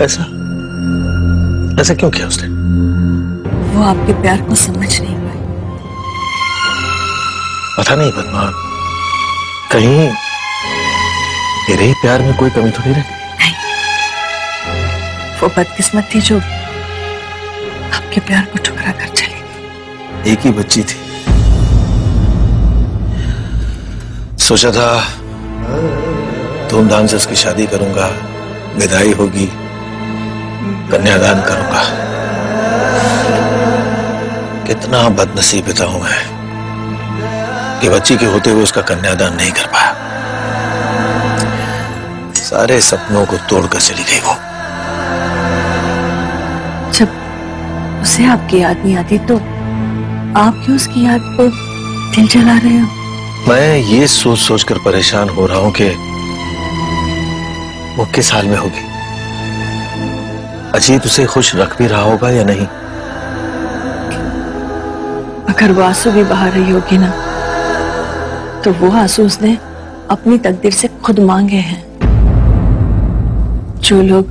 ऐसा ऐसा क्यों किया उसने? वो आपके प्यार को समझ नहीं पाई। पता नहीं पद्मा, कहीं मेरे ही प्यार में कोई कमी तो नहीं रह गई? नहीं, वो बदकिस्मत थी जो आपके प्यार को ठुकरा कर चली गई। एक ही बच्ची थी, सोचा था धूमधाम से उसकी शादी करूंगा, विदाई होगी, कन्यादान करूंगा। कितना बदनसीब हूं मैं कि बच्ची के होते हुए उसका कन्यादान नहीं कर पाया। सारे सपनों को तोड़कर चली गई वो। जब उसे आपकी याद नहीं आती तो आप क्यों उसकी याद पे दिल जला रहे हो? मैं ये सोच सोच कर परेशान हो रहा हूं कि वो किस हाल में होगी। अजीत उसे खुश रख भी रहा होगा या नहीं? अगर वो आंसू भी बहा रही होगी ना, तो वो आंसू उसने अपनी तकदीर से खुद मांगे हैं। जो लोग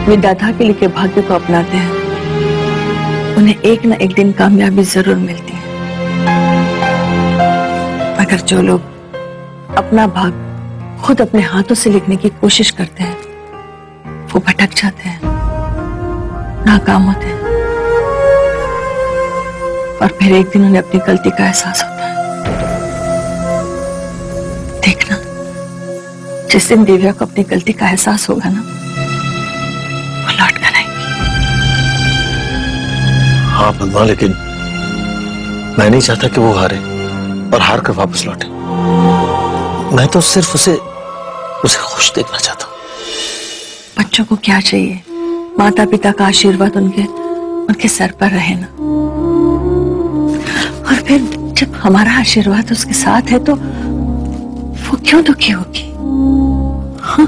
विधाता के लिखे भाग्य को अपनाते हैं, उन्हें एक न एक दिन कामयाबी जरूर मिलती है। अगर जो लोग अपना भाग खुद अपने हाथों से लिखने की कोशिश करते हैं, वो भटक जाते हैं, नाकाम होते हैं, और फिर एक दिन उन्हें अपनी गलती का एहसास होता है। देखना, जिस दिन दिव्या को अपनी गलती का एहसास होगा ना, वो लौट कर आएगी। हाँ पद्मा, लेकिन मैं नहीं चाहता कि वो हारे और हार कर वापस लौटे। मैं तो सिर्फ उसे खुश देखना चाहता हूँ। बच्चों को क्या चाहिए? माता पिता का आशीर्वाद उनके सर पर रहे ना। और फिर जब हमारा आशीर्वाद उसके साथ है तो वो क्यों दुखी होगी? हाँ?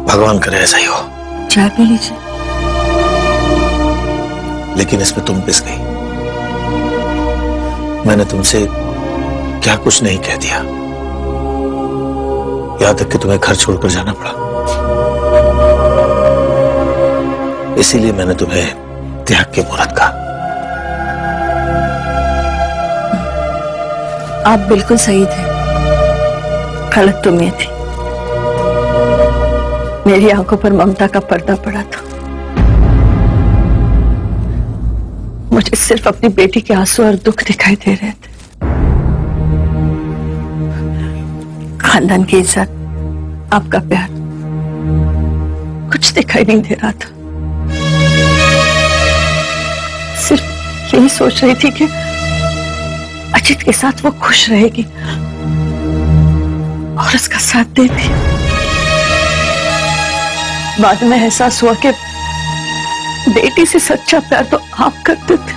भगवान करे ऐसा ही हो। चाय पी लीजिए। लेकिन इसमें तुम पिस गई। मैंने तुमसे क्या कुछ नहीं कह दिया, यहां तक कि तुम्हें घर छोड़कर जाना पड़ा। इसीलिए मैंने तुम्हें त्याग के मुहूर्त कहा। आप बिल्कुल सही थे, गलत तो मैं थी। मेरी आंखों पर ममता का पर्दा पड़ा था। मुझे सिर्फ अपनी बेटी के आंसू और दुख दिखाई दे रहे थे। खानदान की इज्जत, आपका प्यार कुछ दिखाई नहीं दे रहा था। सिर्फ यही सोच रही थी कि अजीत के साथ वो खुश रहेगी और उसका साथ देती। बाद में एहसास हुआ कि बेटी से सच्चा प्यार तो आप करते थे,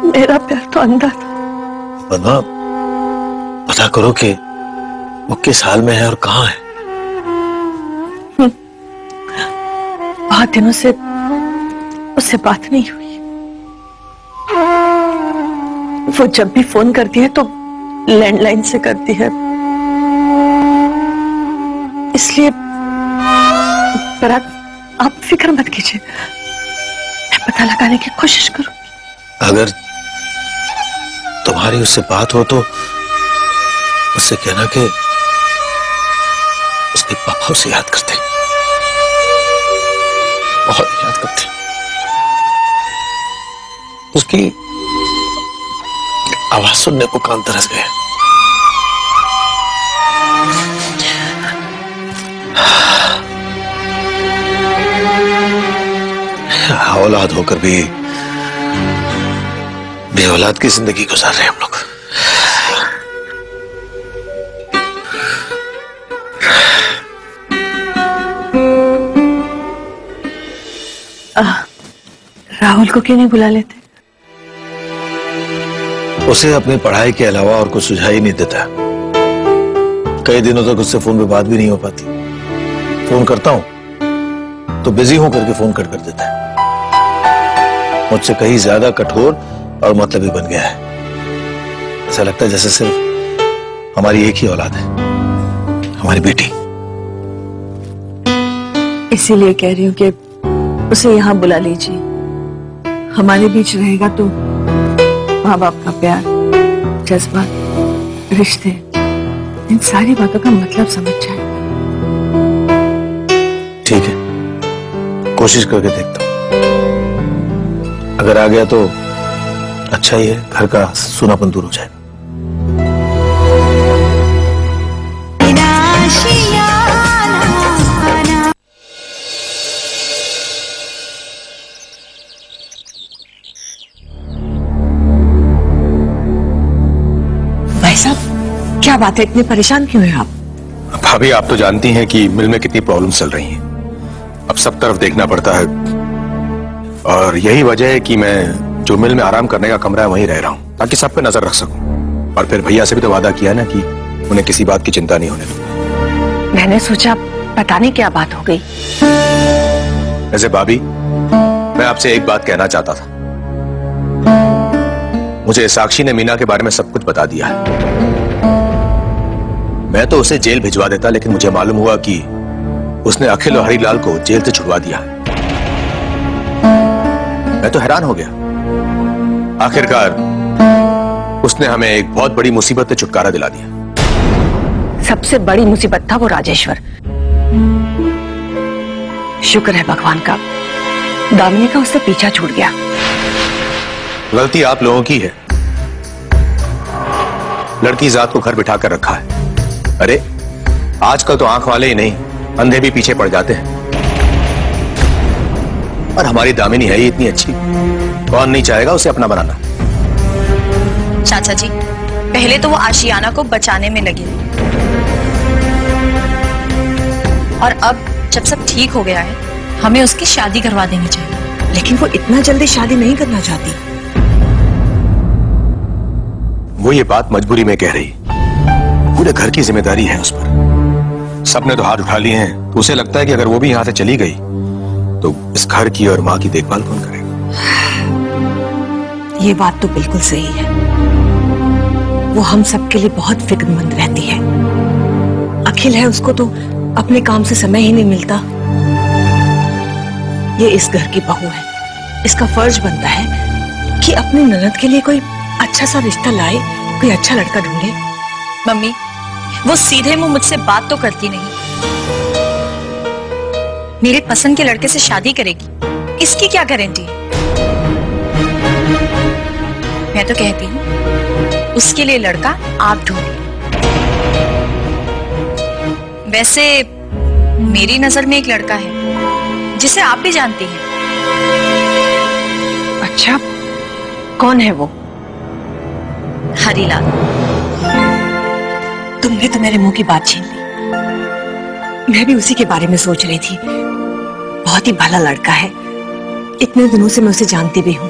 मेरा प्यार तो अंधा था। पद्मा, पता करो कि वो किस हाल में है और कहाँ है। बहुत दिनों से उससे बात नहीं हुई। वो जब भी फोन करती है तो लैंडलाइन से करती है, इसलिए पर आप फिक्र मत कीजिए, मैं पता लगाने की कोशिश करूंगी। अगर तुम्हारी उससे बात हो तो उससे कहना कि उसके पापा उसे याद करते, बहुत याद करते। उसकी आवाज सुनने को कान तरस गए। औलाद होकर भी बेऔलाद की जिंदगी गुजार रहे हैं हम लोग। राहुल को क्यों नहीं बुला लेते? उसे अपनी पढ़ाई के अलावा और कुछ सुझाव ही नहीं देता। कई दिनों तक उससे फोन पे बात भी नहीं हो पाती। फोन करता हूं तो बिजी हूं करके फोन कट कर देता है। मुझसे कहीं ज्यादा कठोर और मतलबी बन गया है। ऐसा लगता है जैसे सिर्फ हमारी एक ही औलाद है, हमारी बेटी। इसीलिए कह रही हूँ कि उसे यहाँ बुला लीजिए। हमारे बीच रहेगा तो माँ बाप का प्यार, जज्बात, रिश्ते, इन सारी बातों का मतलब समझ जाए। ठीक है, कोशिश करके देखता हूँ। अगर आ गया तो अच्छा ही है, घर का सूनापन दूर हो जाएगा। भाई साहब, क्या बात है, इतने परेशान क्यों हैं आप? भाभी, आप तो जानती हैं कि मिल में कितनी प्रॉब्लम्स चल रही हैं। अब सब तरफ देखना पड़ता है और यही वजह है कि मैं जो मिल में आराम करने का कमरा है वहीं रह रहा हूं, ताकि सब पे नजर रख सकूं। और फिर भैया से भी तो वादा किया ना कि उन्हें किसी बात की चिंता नहीं होने दूंगा। मैंने सोचा पता नहीं क्या बात हो गई। वैसे भाभी, मैं आपसे एक बात कहना चाहता था। मुझे साक्षी ने मीना के बारे में सब कुछ बता दिया है। मैं तो उसे जेल भिजवा देता, लेकिन मुझे मालूम हुआ कि उसने अखिल और हरिलाल को जेल से छुड़वा दिया। मैं तो हैरान हो गया। आखिरकार उसने हमें एक बहुत बड़ी मुसीबत से छुटकारा दिला दिया। सबसे बड़ी मुसीबत था वो राजेश्वर। शुक्र है भगवान का, दामिनी का उससे पीछा छूट गया। गलती आप लोगों की है। लड़की जात को घर बिठा कर रखा है। अरे आजकल तो आंख वाले ही नहीं, अंधे भी पीछे पड़ जाते हैं। और हमारी दामिनी है ही इतनी अच्छी, कौन नहीं चाहेगा उसे अपना बनाना। चाचा जी, पहले तो वो आशियाना को बचाने में लगे और अब जब सब ठीक हो गया है, हमें उसकी शादी करवा देनी चाहिए। लेकिन वो इतना जल्दी शादी नहीं करना चाहती। वो ये बात मजबूरी में कह रही, पूरे घर की जिम्मेदारी है उस पर। सबने तो हाथ उठा लिए हैं, तो उसे लगता है कि अगर वो भी यहां से चली गई तो इस घर की और मां की देखभाल कौन करेगा। ये बात तो बिल्कुल सही है। वो हम सबके लिए बहुत फिक्रमंद रहती है। अखिल है, उसको तो अपने काम से समय ही नहीं मिलता। ये इस घर की बहू है, इसका फर्ज बनता है कि अपनी ननद के लिए कोई अच्छा सा रिश्ता लाए, कोई अच्छा लड़का ढूंढे। मम्मी, वो सीधे मुंह मुझसे बात तो करती नहीं। मेरे पसंद के लड़के से शादी करेगी, इसकी क्या गारंटी है? मैं तो कहती हूँ उसके लिए लड़का आप ढूंढिए। वैसे मेरी नजर में एक लड़का है जिसे आप भी जानती हैं। अच्छा, कौन है वो? हरिलाल। तुमने तो मेरे मुंह की बात छीन ली। मैं भी उसी के बारे में सोच रही थी। बहुत ही भला लड़का है, इतने दिनों से मैं उसे जानती भी हूँ।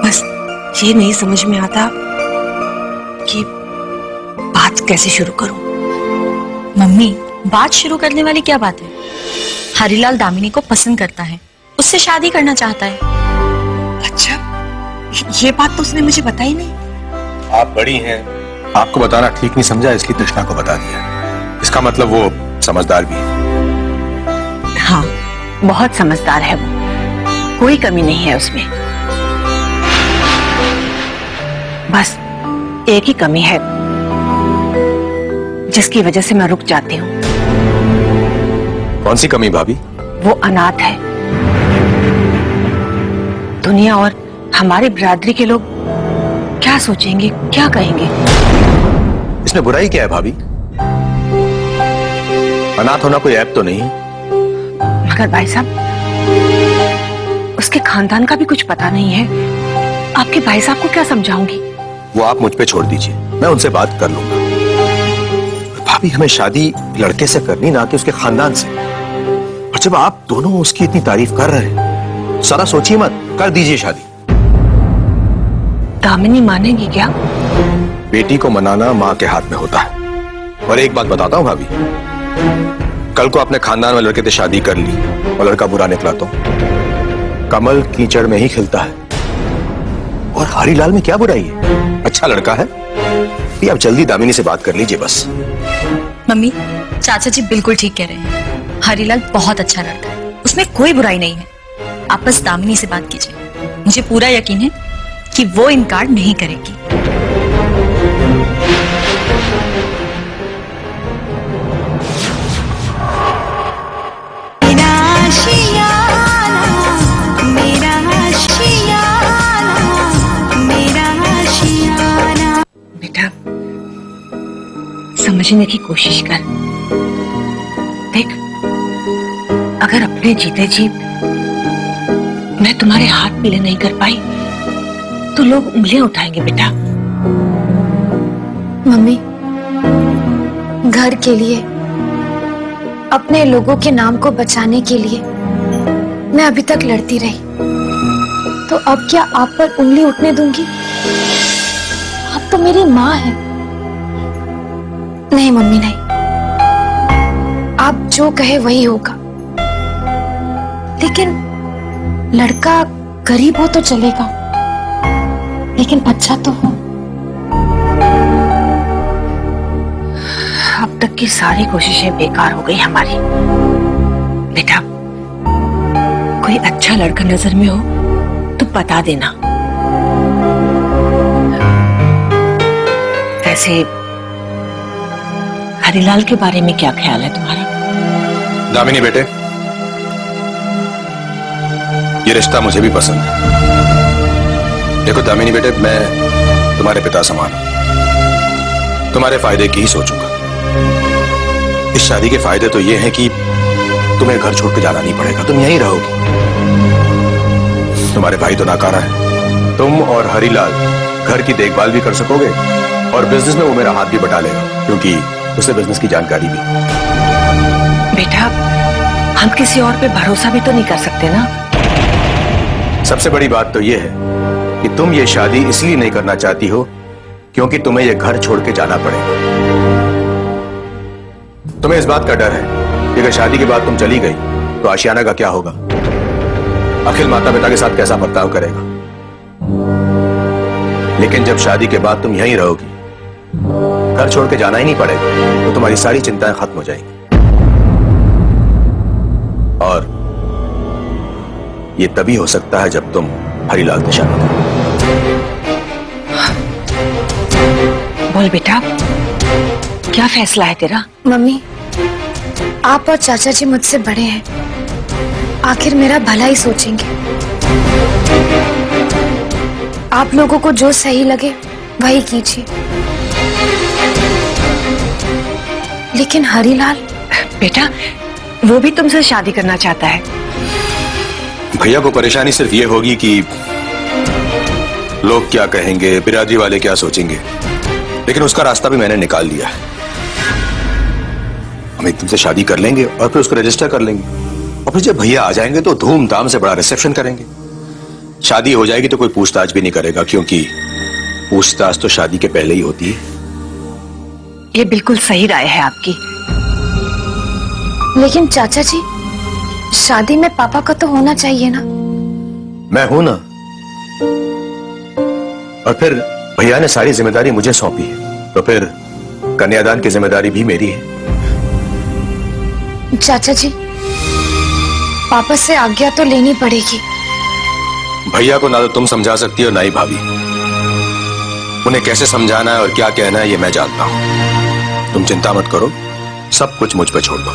बस ये नहीं समझ में आता कि बात कैसे शुरू करूं। मम्मी, बात शुरू करने वाली क्या बात है? हरिलाल दामिनी को पसंद करता है, उससे शादी करना चाहता है। अच्छा, ये बात तो उसने मुझे बताई नहीं। आप बड़ी हैं, आपको बताना ठीक नहीं समझा, इसलिए कृष्णा को बता दिया। इसका मतलब वो समझदार भी है। हाँ, बहुत समझदार है वो, कोई कमी नहीं है उसमें। बस एक ही कमी है जिसकी वजह से मैं रुक जाती हूँ। कौन सी कमी भाभी? वो अनाथ है। दुनिया और हमारी बिरादरी के लोग क्या सोचेंगे, क्या कहेंगे? इसमें बुराई क्या है भाभी? अनाथ होना कोई ऐप तो नहीं है। मगर भाई साहब, उसके खानदान का भी कुछ पता नहीं है। आपके भाई साहब को क्या समझाऊंगी? वो आप मुझ पे छोड़ दीजिए, मैं उनसे बात कर लूंगा। भाभी, हमें शादी लड़के से करनी, ना कि उसके खानदान से। और जब आप दोनों उसकी इतनी तारीफ कर रहे हैं, सारा सोचिए मत, कर दीजिए शादी। दामिनी मानेगी क्या? बेटी को मनाना माँ के हाथ में होता है। और एक बात बताता हूँ भाभी, कल को अपने खानदान वाले लड़के से शादी कर ली और लड़का बुरा निकला तो कमल कीचड़ में ही खिलता है। और हरिलाल में क्या बुराई है? अच्छा लड़का है, चाहती, आप जल्दी दामिनी से बात कर लीजिए बस। मम्मी, चाचा जी बिल्कुल ठीक कह रहे हैं। हरीलाल बहुत अच्छा लड़का है, उसमें कोई बुराई नहीं है। आप बस दामिनी से बात कीजिए। मुझे पूरा यकीन है कि वो इनकार नहीं करेगी। बेटा, समझने की कोशिश कर। देख, अगर अपने जीते जी मैं तुम्हारे हाथ पीले नहीं कर पाई तो लोग उंगलियां उठाएंगे बेटा। मम्मी, घर के लिए, अपने लोगों के नाम को बचाने के लिए मैं अभी तक लड़ती रही, तो अब क्या आप पर उंगली उठने दूंगी? आप तो मेरी माँ हैं। नहीं मम्मी, नहीं, आप जो कहे वही होगा। लेकिन लड़का गरीब हो तो चलेगा, लेकिन अच्छा तो हो। अब तक की सारी कोशिशें बेकार हो गई हमारी। बेटा, कोई अच्छा लड़का नजर में हो तो बता देना। वैसे हरीलाल के बारे में क्या ख्याल है तुम्हारा? दामिनी बेटे, ये रिश्ता मुझे भी पसंद है। देखो दामिनी बेटे, मैं तुम्हारे पिता समान हूं, तुम्हारे फायदे की ही सोचूंगा। इस शादी के फायदे तो ये हैं कि तुम्हें घर छोड़ के जाना नहीं पड़ेगा, तुम यहीं रहोगी। तुम्हारे भाई तो नाकारा है, तुम और हरीलाल घर की देखभाल भी कर सकोगे और बिजनेस में वो मेरा हाथ भी बटा लेगा, क्योंकि उसे बिजनेस की जानकारी भी। बेटा, हम किसी और पे भरोसा भी तो नहीं कर सकते ना। सबसे बड़ी बात तो ये है कि तुम ये शादी इसलिए नहीं करना चाहती हो क्योंकि तुम्हें ये घर छोड़ के जाना पड़ेगा। तुम्हें इस बात का डर है कि अगर शादी के बाद तुम चली गई तो आशियाना का क्या होगा, अखिल माता पिता के साथ कैसा बर्ताव करेगा। लेकिन जब शादी के बाद तुम यहीं रहोगी, घर छोड़ के जाना ही नहीं पड़ेगा, तो तुम्हारी सारी चिंताएं खत्म हो जाएंगी। और ये तभी हो सकता है जब तुम हरीलाल से शादी करो। बोल बेटा, क्या फैसला है तेरा? मम्मी, आप और चाचा जी मुझसे बड़े हैं, आखिर मेरा भला ही सोचेंगे। आप लोगों को जो सही लगे वही कीजिए। लेकिन हरीलाल? बेटा, वो भी तुमसे शादी करना चाहता है। भैया को परेशानी सिर्फ ये होगी कि लोग क्या कहेंगे, बिरादरी वाले क्या सोचेंगे, लेकिन उसका रास्ता भी मैंने निकाल लिया है। हम तुमसे शादी कर लेंगे और फिर उसको रजिस्टर कर लेंगे, और फिर जब भैया आ जाएंगे तो धूमधाम से बड़ा रिसेप्शन करेंगे। शादी हो जाएगी तो कोई पूछताछ भी नहीं करेगा, क्योंकि पूछताछ तो शादी के पहले ही होती है। ये बिल्कुल सही राय है आपकी। लेकिन चाचा जी, शादी में पापा का तो होना चाहिए ना। मैं हूं ना, और फिर भैया ने सारी जिम्मेदारी मुझे सौंपी है, तो फिर कन्यादान की जिम्मेदारी भी मेरी है। चाचा जी, पापा से आज्ञा तो लेनी पड़ेगी। भैया को ना तो तुम समझा सकती हो ना ही भाभी। उन्हें कैसे समझाना है और क्या कहना है ये मैं जानता हूं। तुम चिंता मत करो, सब कुछ मुझ पर छोड़ दो।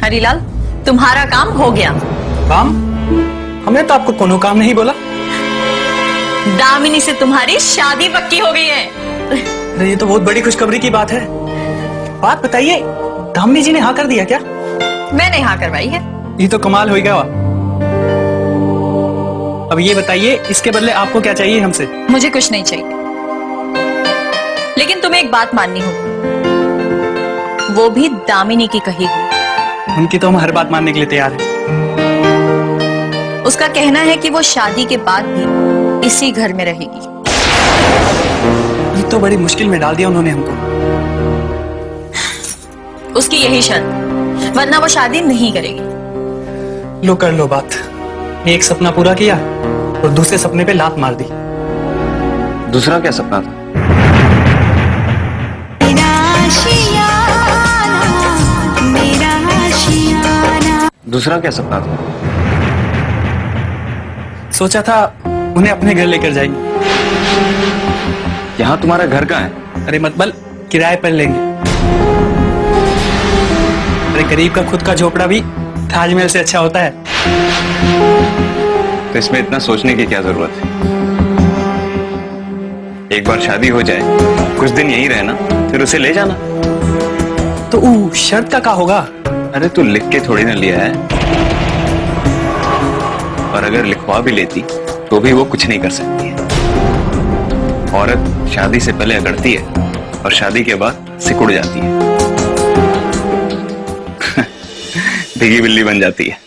हरीलाल, तुम्हारा काम हो गया। काम? हमने तो आपको कोनो काम नहीं बोला। दामिनी से तुम्हारी शादी पक्की हो गई है। अरे ये तो बहुत बड़ी खुशखबरी की बात है। बात बताइए, दामिनी जी ने हाँ कर दिया क्या? मैंने हाँ करवाई है। ये तो कमाल हो गया। अब ये बताइए, इसके बदले आपको क्या चाहिए हमसे? मुझे कुछ नहीं चाहिए, लेकिन तुम्हें एक बात माननी होगी, वो भी दामिनी की कही हुई। उनकी तो हम हर बात मानने के लिए तैयार हैं। उसका कहना है कि वो शादी के बाद भी इसी घर में रहेगी। ये तो बड़ी मुश्किल में डाल दिया उन्होंने हमको। उसकी यही शर्त, वरना वो शादी नहीं करेगी। लो कर लो बात। एक सपना पूरा किया और दूसरे सपने पे लात मार दी। दूसरा क्या सपना था? दूसरा क्या सपना था? सोचा था उन्हें अपने घर लेकर जाएंगे। यहाँ तुम्हारा घर कहाँ है? अरे मत बल, किराए पर लेंगे। अरे गरीब का खुद का झोपड़ा भी ताजमहल से अच्छा होता है। तो इसमें इतना सोचने की क्या जरूरत है? एक बार शादी हो जाए, कुछ दिन यहीं रहना, फिर उसे ले जाना। तो शर्त का क्या होगा? अरे तू लिख के थोड़ी ना लिया है, और अगर लिखवा भी लेती तो भी वो कुछ नहीं कर सकती है। औरत शादी से पहले अगड़ती है और शादी के बाद सिकुड़ जाती है। भीगी बिल्ली बन जाती है।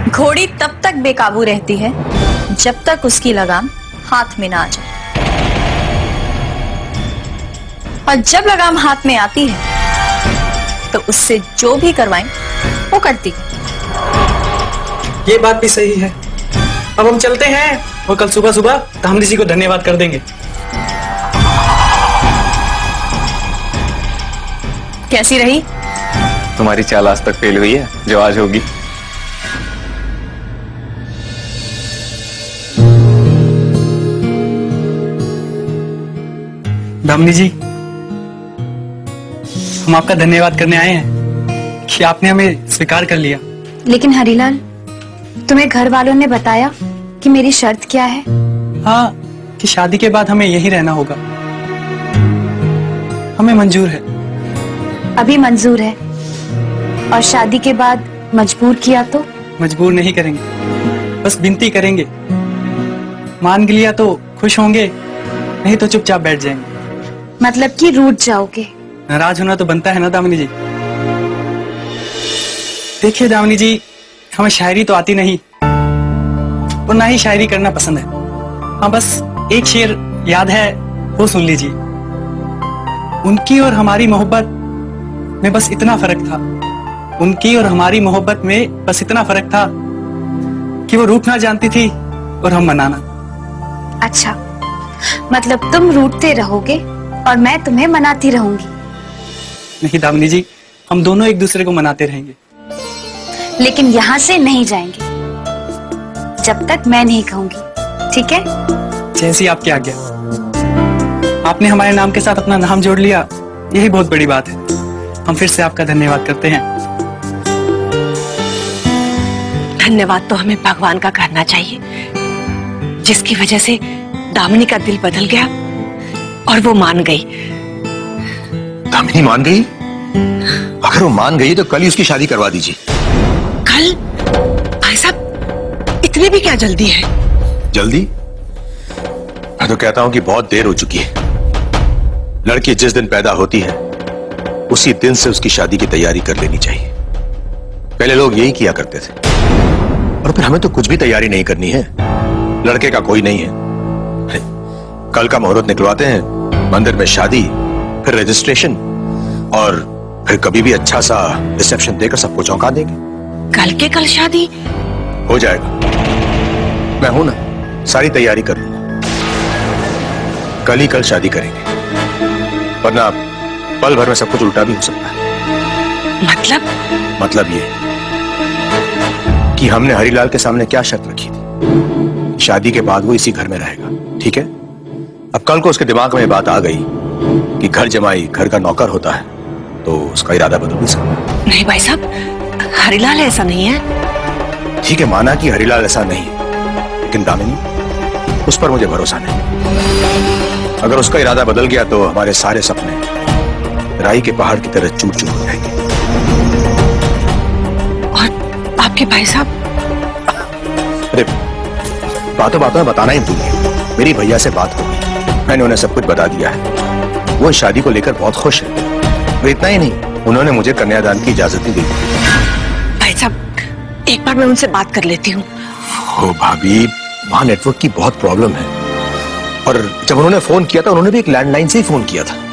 घोड़ी तब तक बेकाबू रहती है जब तक उसकी लगाम हाथ में ना आ जाए, और जब लगाम हाथ में आती है तो उससे जो भी करवाएं वो करती है। ये बात भी सही है। अब हम चलते हैं और कल सुबह सुबह दामनी जी को धन्यवाद कर देंगे। कैसी रही? तुम्हारी चाल आज तक फेल हुई है जो आज होगी। दामनी जी, हम आपका धन्यवाद करने आए हैं कि आपने हमें स्वीकार कर लिया। लेकिन हरीलाल, तुम्हें घर वालों ने बताया कि मेरी शर्त क्या है? हाँ, कि शादी के बाद हमें यहीं रहना होगा। हमें मंजूर है। अभी मंजूर है, और शादी के बाद मजबूर किया तो? मजबूर नहीं करेंगे, बस विनती करेंगे। मान लिया तो खुश होंगे, नहीं तो चुपचाप बैठ जाएंगे। मतलब कि रूठ जाओगे? नाराज होना तो बनता है ना दामिनी जी। देखिए दामिनी जी, हमें शायरी तो आती नहीं और ना ही शायरी करना पसंद है। हाँ, बस एक शेर याद है, वो सुन लीजिए। उनकी और हमारी मोहब्बत में बस इतना फर्क था, उनकी और हमारी मोहब्बत में बस इतना फर्क था कि वो रूठना जानती थी और हम मनाना। अच्छा, मतलब तुम रूठते रहोगे और मैं तुम्हें मनाती रहूंगी? नहीं दामिनी जी, हम दोनों एक दूसरे को मनाते रहेंगे। लेकिन यहाँ से नहीं जाएंगे जब तक मैं नहीं कहूंगी, ठीक है? जैसी आपकी आज्ञा। आपने हमारे नाम के साथ अपना नाम जोड़ लिया, यही बहुत बड़ी बात है। हम फिर से आपका धन्यवाद करते हैं। धन्यवाद तो हमें भगवान का करना चाहिए, जिसकी वजह से दामिनी का दिल बदल गया और वो मान गई। दामिनी मान गई? अगर वो मान गई तो कल ही उसकी शादी करवा दीजिए। कल? भाई साहब, इतनी भी क्या जल्दी है? जल्दी? मैं तो कहता हूं कि बहुत देर हो चुकी है। लड़की जिस दिन पैदा होती है उसी दिन से उसकी शादी की तैयारी कर लेनी चाहिए। पहले लोग यही किया करते थे, और फिर हमें तो कुछ भी तैयारी नहीं करनी है। लड़के का कोई नहीं है, कल का मुहूर्त निकलवाते हैं, मंदिर में शादी, फिर रजिस्ट्रेशन, और फिर कभी भी अच्छा सा रिसेप्शन देकर सबको चौंका देंगे। कल के कल शादी हो जाएगा। मैं हूं ना, सारी तैयारी कर लूंगा। कल ही कल शादी करेंगे, वरना पल भर में सब कुछ उल्टा भी हो सकता है। मतलब ये कि हमने हरीलाल के सामने क्या शर्त रखी थी, शादी के बाद वो इसी घर में रहेगा, ठीक है? अब कल को उसके दिमाग में ये बात आ गई कि घर जमाई घर का नौकर होता है, तो उसका इरादा बदल भी सकता है। नहीं भाई साहब, हरीलाल ऐसा नहीं है। ठीक है, माना कि हरीलाल ऐसा नहीं है, लेकिन दामिनी, उस पर मुझे भरोसा नहीं। अगर उसका इरादा बदल गया तो हमारे सारे सपने राई के पहाड़ की तरह चूर चूर हो जाएंगे। और आपके भाई साहब? अरे बातों बातों में बताना ही भूल गया। मेरी भैया से बात होगी, मैंने उन्हें सब कुछ बता दिया है। वो शादी को लेकर बहुत खुश है। वो इतना ही नहीं, उन्होंने मुझे कन्यादान की इजाजत भी दी। भाई साहब, एक बार मैं उनसे बात कर लेती हूँ। ओ भाभी, वहां नेटवर्क की बहुत प्रॉब्लम है, और जब उन्होंने फोन किया था उन्होंने भी एक लैंडलाइन से ही फोन किया था।